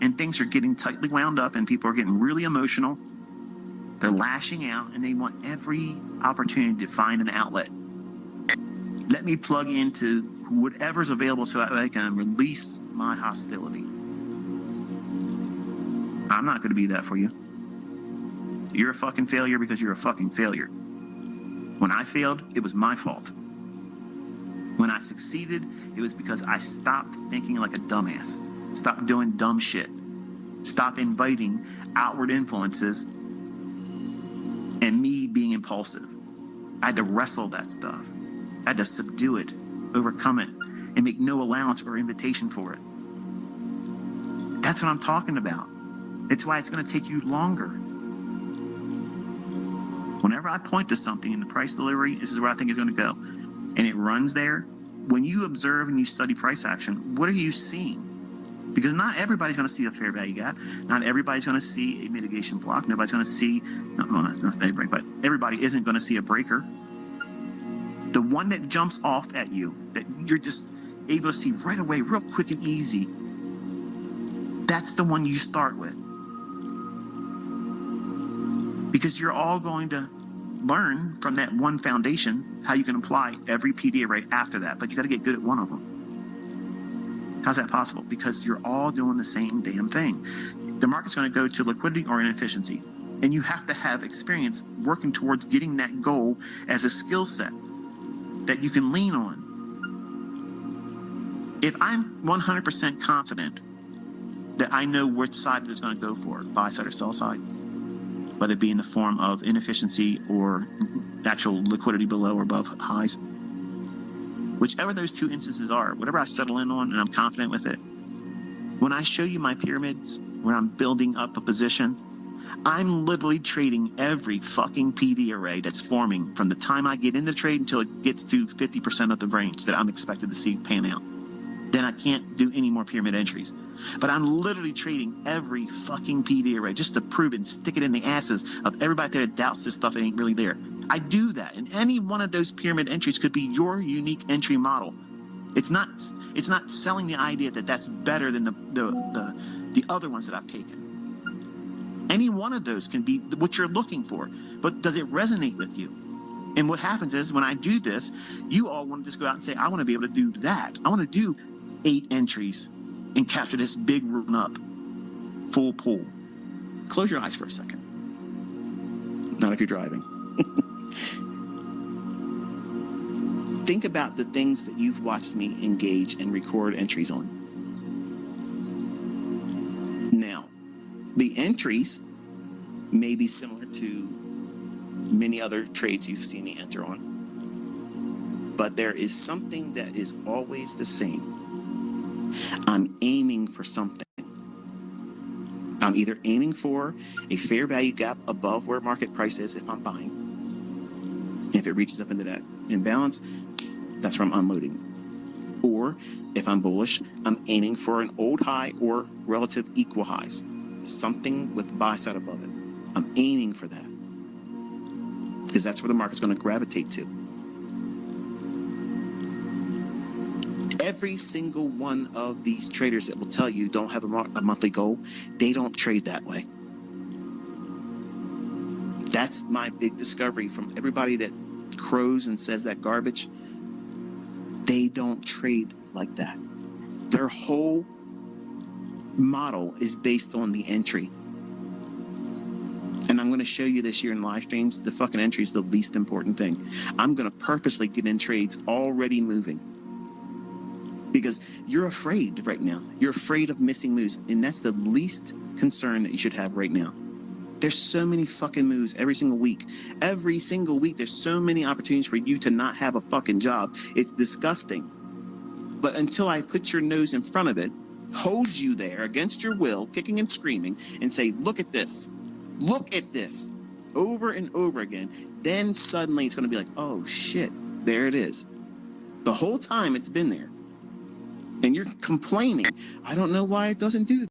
and things are getting tightly wound up and people are getting really emotional. They're lashing out and they want every opportunity to find an outlet. Let me plug into whatever's available so that I can release my hostility. I'm not going to be that for you. You're a fucking failure because you're a fucking failure. When I failed, it was my fault. When I succeeded, it was because I stopped thinking like a dumbass. Stopped doing dumb shit. Stopped inviting outward influences and me being impulsive. I had to wrestle that stuff. I had to subdue it, overcome it, and make no allowance or invitation for it. That's what I'm talking about. It's why it's going to take you longer. Whenever I point to something in the price delivery, this is where I think it's going to go, and it runs there, when you observe and you study price action, what are you seeing? Because not everybody's going to see a fair value gap. Not everybody's going to see a mitigation block. Nobody's going to see, not everybody, but everybody isn't going to see a breaker. The one that jumps off at you, that you're just able to see right away, real quick and easy, that's the one you start with. Because you're all going to learn from that one foundation how you can apply every PD array after that, but you got to get good at one of them. How's that possible? Because you're all doing the same damn thing. The market's going to go to liquidity or inefficiency, and you have to have experience working towards getting that goal as a skill set that you can lean on. If I'm 100% confident that I know which side it's going to go for, buy side or sell side, whether it be in the form of inefficiency or actual liquidity below or above highs, whichever those two instances are, whatever I settle in on and I'm confident with it, when I show you my pyramids, when I'm building up a position, I'm literally trading every fucking PD array that's forming from the time I get in the trade until it gets to 50% of the range that I'm expected to see pan out. Then I can't do any more pyramid entries. But I'm literally trading every fucking PD array just to prove it and stick it in the asses of everybody there that doubts this stuff ain't really there. I do that, and any one of those pyramid entries could be your unique entry model. It's not selling the idea that that's better than the other ones that I've taken. Any one of those can be what you're looking for, but does it resonate with you? And what happens is when I do this, you all want to just go out and say, I want to be able to do that. I want to do 8 entries and capture this big run up, full pull. Close your eyes for a second. Not if you're driving. Think about the things that you've watched me engage and record entries on. Now, the entries may be similar to many other trades you've seen me enter on, but there is something that is always the same. I'm aiming for something. I'm either aiming for a fair value gap above where market price is if I'm buying. If it reaches up into that imbalance, that's where I'm unloading. Or if I'm bullish, I'm aiming for an old high or relative equal highs. Something with buy side above it. I'm aiming for that. Because that's where the market's going to gravitate to. Every single one of these traders that will tell you don't have a monthly goal, they don't trade that way. That's my big discovery from everybody that crows and says that garbage. They don't trade like that. Their whole model is based on the entry. And I'm going to show you this year in live streams, the fucking entry is the least important thing. I'm going to purposely get in trades already moving. Because you're afraid right now. You're afraid of missing moves. And that's the least concern that you should have right now. There's so many fucking moves every single week. Every single week, there's so many opportunities for you to not have a fucking job. It's disgusting. But until I put your nose in front of it, hold you there against your will, kicking and screaming, and say, look at this. Look at this. Over and over again. Then suddenly it's going to be like, oh shit, there it is. The whole time it's been there. And you're complaining, I don't know why it doesn't do that.